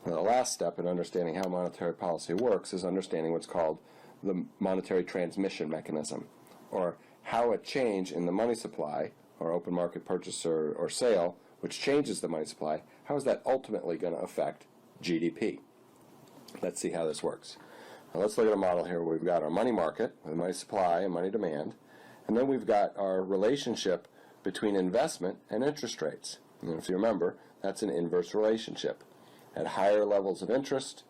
And the last step in understanding how monetary policy works is understanding what's called the monetary transmission mechanism, or how a change in the money supply, or open market purchase or sale, which changes the money supply, how is that ultimately going to affect GDP? Let's see how this works. Now let's look at a model here where we've got our money market with money supply and money demand, and then we've got our relationship between investment and interest rates. And if you remember, that's an inverse relationship. At higher levels of interest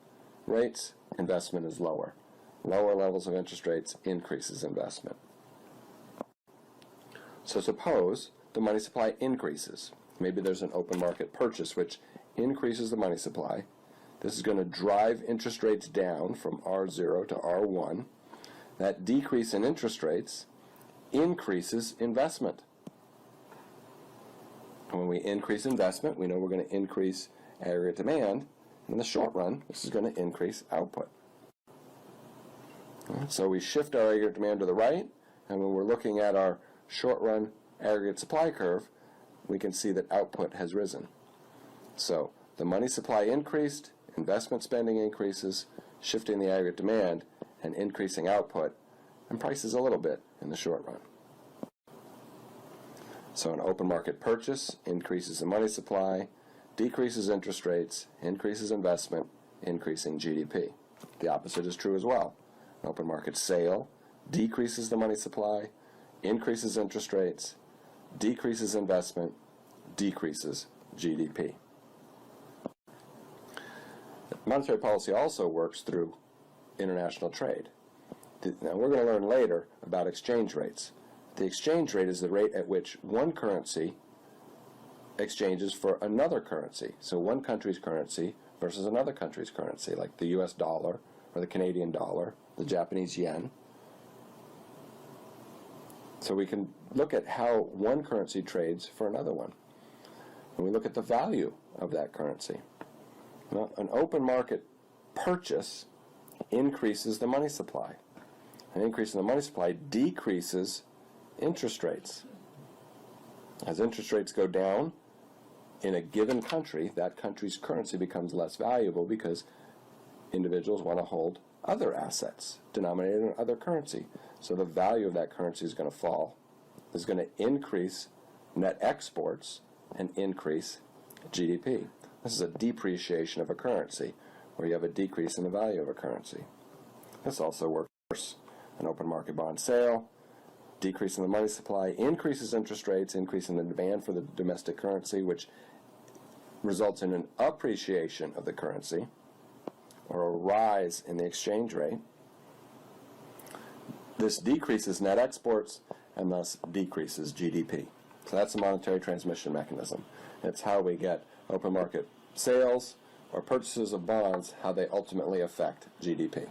rates, investment is lower. Lower levels of interest rates increases investment. So suppose the money supply increases. Maybe there's an open market purchase which increases the money supply. This is going to drive interest rates down from R0 to R1. That decrease in interest rates increases investment. And when we increase investment, we know we're going to increase aggregate demand. In the short run, this is going to increase output. So we shift our aggregate demand to the right, and when we're looking at our short-run aggregate supply curve, we can see that output has risen. So the money supply increased, investment spending increases, shifting the aggregate demand, and increasing output, and prices a little bit in the short run. So an open market purchase increases the money supply, decreases interest rates, increases investment, increasing GDP. The opposite is true as well. An open market sale decreases the money supply, increases interest rates, decreases investment, decreases GDP. Monetary policy also works through international trade. Now we're going to learn later about exchange rates. The exchange rate is the rate at which one currency exchanges for another currency. So one country's currency versus another country's currency, like the US dollar or the Canadian dollar, the Japanese yen. So we can look at how one currency trades for another one. And we look at the value of that currency. Well, an open market purchase increases the money supply. An increase in the money supply decreases interest rates. As interest rates go down in a given country, that country's currency becomes less valuable because individuals want to hold other assets denominated in other currency. So the value of that currency is going to fall. It's going to increase net exports and increase GDP. This is a depreciation of a currency, where you have a decrease in the value of a currency. This also works. An open market bond sale, decrease in the money supply, increases interest rates, increase in the demand for the domestic currency, which results in an appreciation of the currency, or a rise in the exchange rate. This decreases net exports and thus decreases GDP. So that's the monetary transmission mechanism. It's how we get open market sales or purchases of bonds, how they ultimately affect GDP.